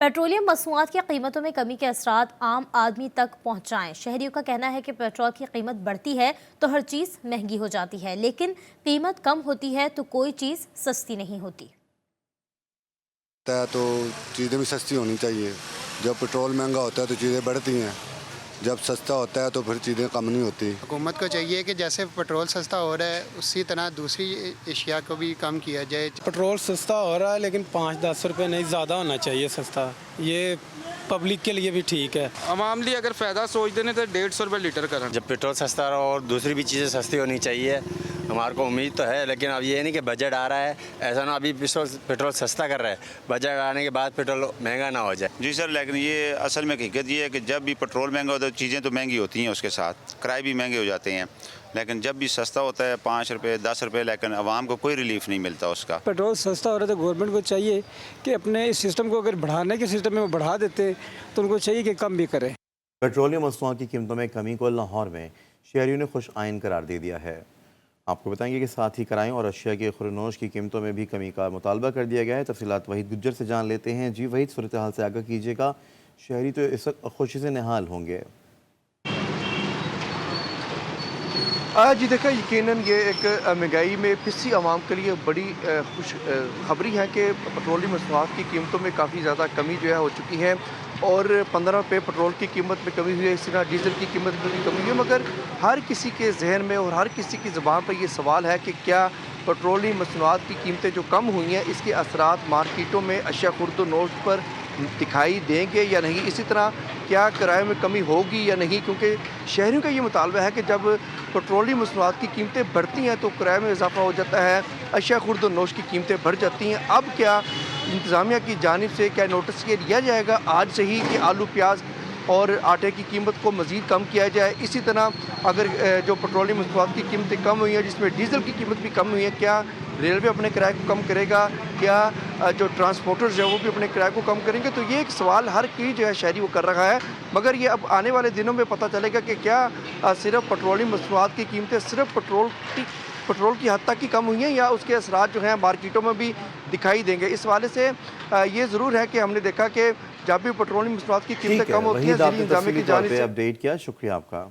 Petroleum मसनूआत की कीमतों में कमी के असरात आम आदमी तक पहुंचाएं। शहरियों का कहना है कि पेट्रोल की कीमत बढ़ती है तो हर चीज़ महंगी हो जाती है, लेकिन कीमत कम होती है तो कोई चीज़ सस्ती नहीं होती। तो चीज़ें भी सस्ती होनी चाहिए। जब पेट्रोल महंगा होता है तो चीज़ें बढ़ती हैं, जब सस्ता होता है तो फिर चीज़ें कम नहीं होती। हुकूमत को चाहिए कि जैसे पेट्रोल सस्ता हो रहा है उसी तरह दूसरी अशिया को भी कम किया जाए। पेट्रोल सस्ता हो रहा है लेकिन 5-10 रुपये नहीं, ज़्यादा होना चाहिए सस्ता। ये पब्लिक के लिए भी ठीक है। आवाम लिए अगर फ़ायदा सोचते हैं तो 150 रुपये लीटर करें। जब पेट्रोल सस्ता रहा और दूसरी भी चीज़ें सस्ती होनी चाहिए, हमारे को उम्मीद तो है, लेकिन अब ये नहीं कि बजट आ रहा है, ऐसा ना अभी पेट्रोल सस्ता कर रहा है, बजट आने के बाद पेट्रोल महंगा ना हो जाए। जी सर, लेकिन ये असल में हकीकत ये है कि जब भी पेट्रोल महंगा होता है चीज़ें तो महंगी होती हैं, उसके साथ किराए भी महंगे हो जाते हैं। लेकिन जब भी सस्ता होता है 5 रुपये 10 रुपये, लेकिन आवाम को कोई रिलीफ नहीं मिलता उसका। पेट्रोल सस्ता हो रहा है तो गवर्नमेंट को चाहिए कि अपने इस सिस्टम को अगर बढ़ाने के सिस्टम में वो बढ़ा देते तो उनको चाहिए कि कम भी करें। पेट्रोलियम मसनूआत की कीमतों में कमी को लाहौर में शहरियों ने खुश आइन करार दे दिया है। आपको बताएंगे कि साथ ही कराएं और अशिया के खुरनोश की कीमतों में भी कमी का मुतालबा कर दिया गया है। तफसीलात वहीद गुज्जर से जान लेते हैं। जी वहीद, सूरत हाल से आगाह कीजिएगा। शहरी तो इस वक्त खुशी से निहाल होंगे। जी देखा, यकीनन ये एक महंगाई में पिसी आवाम के लिए बड़ी खुश खबरी है कि पेट्रोलियम मसनूआत की कीमतों में काफ़ी ज़्यादा कमी जो है हो चुकी है और 15 रुपये पेट्रोल की कीमत में कमी हुई है, इसी तरह डीजल की कीमत में भी कमी हुई है। मगर हर किसी के जहन में और हर किसी की ज़बान पर ये सवाल है कि क्या पेट्रोलियम मसनूआत की कीमतें जो कम हुई हैं इसके असरात मार्केटों में अशिया खुर्द नोश पर दिखाई देंगे या नहीं। इसी तरह क्या किराए में कमी होगी या नहीं, क्योंकि शहरियों का ये मुतालबा है कि जब पेट्रोलियम मसनूआत की कीमतें बढ़ती हैं तो किराए में इजाफा हो जाता है, अशिया खुर्द नोश की कीमतें बढ़ जाती हैं। अब क्या इंतज़ामिया की जानिब से क्या नोटिस ये दिया जाएगा आज से ही कि आलू प्याज और आटे की कीमत को मज़ीद कम किया जाए। इसी तरह अगर जो पेट्रोलियम मसनूआत की कीमतें कम हुई हैं जिसमें डीजल की कीमत भी कम हुई है, क्या रेलवे अपने किराए को कम करेगा, क्या जो ट्रांसपोर्टर्स हैं वो भी अपने किराए को कम करेंगे। तो ये एक सवाल हर कोई जो है शहरी वो कर रहा है। मगर ये अब आने वाले दिनों में पता चलेगा कि क्या सिर्फ पेट्रोलियम मसनूआत की कीमतें सिर्फ पेट्रोल की हद तक ही कम हुई हैं या उसके असरात जो हैं मार्केटों में भी दिखाई देंगे। इस हवाले से ये ज़रूर है कि हमने देखा कि जब भी पेट्रोलियम मसनूआत की कीमतें कम होती हैं, अपडेट किया, शुक्रिया आपका।